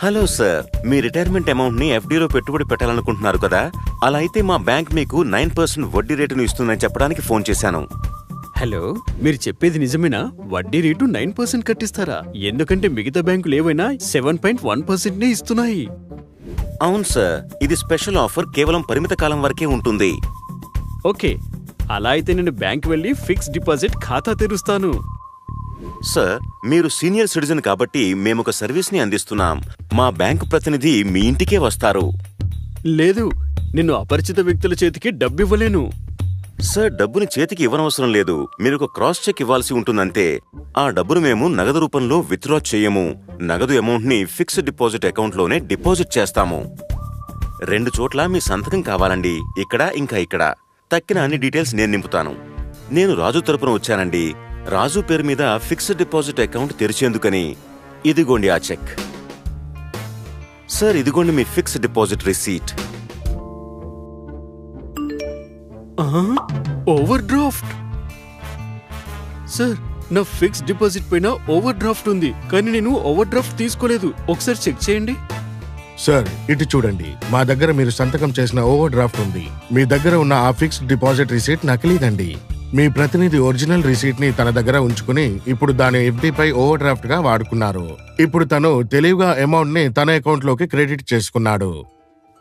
Hello sir, మీ retirement amount ని ఎఫ్డీలో పెట్టుబడి పెట్టాలనుకుంటున్నారు కదా? అలా అయితే మా బ్యాంక్ మీకు 9% వడ్డీ రేటును ఇస్తుందని చెప్పడానికి ఫోన్ చేశాను. హలో, మీరు చెప్పేది నిజమేనా? వడ్డీ రేటు 9% కట్టిస్తారా? ఎందుకంటే మిగతా బ్యాంకులు ఏవైనా 7.1%నే ఇస్తున్నాయి. అవును సార్, ఇది స్పెషల్ ఆఫర్ కేవలం పరిమిత కాలం వరకే ఉంటుంది. ఓకే, అలా అయితే నేను బ్యాంక్ వెళ్ళి ఫిక్స్డ్ డిపాజిట్ ఖాతా తెరుస్తాను. సార్, మీరు సీనియర్ సిటిజన్ కాబట్టి మేమొక సర్వీస్ ని అందిస్తున్నాం. మా బ్యాంకు ప్రతినిధి మీ ఇంటికే వస్తారు. లేదు, నేను అపరిచిత వ్యక్తుల చేతికి డబ్బివ్వలేను. సార్, డబ్బుని చేతికి ఇవ్వనవసరం లేదు. మీరు ఒక క్రాస్ చెక్ ఇవ్వాల్సి ఉంటుందంతే. ఆ డబ్బును మేము నగదు రూపంలో విత్డ్రా చేయము. నగదు అమౌంట్ ని ఫిక్స్డ్ డిపాజిట్ అకౌంట్లోనే డిపాజిట్ చేస్తాము. 2 చోట్ల మీ సంతకం కావాలండి, ఇక్కడ ఇంకా ఇక్కడ. తక్కిన అన్ని డీటెయిల్స్ నేను నింపుతాను. నేను రాజు తరపున వచ్చానండి. రాజు పేరు మీద ఫిక్స్డ్ డిపాజిట్ అకౌంట్ తెరిచేందుకని. ఇదిగోండి ఆ చెక్. సార్, ఇదిగోండి మీ fixed deposit receipt. Overdraft. Sir, నా ఫిక్స్డ్ డిపాజిట్ పైన ఓవర్ డ్రాఫ్ట్ ఉంది, కానీ నేను ఓవర్ డ్రాఫ్ట్ తీసుకోలేదు. ఒకసారి చెక్ చేయండి. సార్, ఇటు చూడండి. మా దగ్గర మీరు సంతకం చేసిన ఓవర్ డ్రాఫ్ట్ ఉంది. మీ దగ్గర ఉన్న ఆ ఫిక్స్డ్ డిపాజిట్ రిసీట్ నకిలీదండి. మీ ప్రతినిధి ఒరిజినల్ రిసీట్ ని తన దగ్గర ఉంచుకుని ఇప్పుడు దాని ఎఫ్డీపై ఓవర్ డ్రాఫ్ట్ గా వాడుకున్నారు. ఇప్పుడు తను తెలివిగా అమౌంట్ ని తన అకౌంట్ లోకి క్రెడిట్ చేసుకున్నాడు.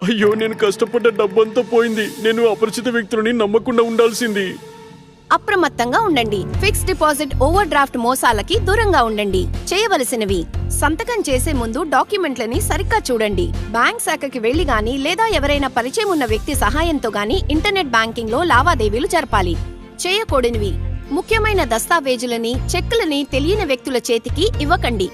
అయ్యో, నేను కష్టపడ్డ డబ్బంతా పోయింది. నేను అపరిచిత వ్యక్తులని నమ్మకుండా ఉండాల్సింది. అప్రమత్తంగా ఉండండి. ఫిక్స్డ్ డిపాజిట్ ఓవర్ డ్రాఫ్ట్ మోసాలకి దూరంగా ఉండండి. చేయవలసినవి: సంతకం చేసే ముందు డాక్యుమెంట్లని సరిగ్గా చూడండి. బ్యాంక్ శాఖకి వెళ్లి గాని లేదా ఎవరైనా పరిచయం ఉన్న వ్యక్తి సహాయంతో గాని ఇంటర్నెట్ బ్యాంకింగ్ లో లావాదేవీలు జరపాలి. చేయకూడనివి: ముఖ్యమైన దస్తావేజులని, చెక్కులని తెలియని వ్యక్తుల చేతికి ఇవ్వకండి.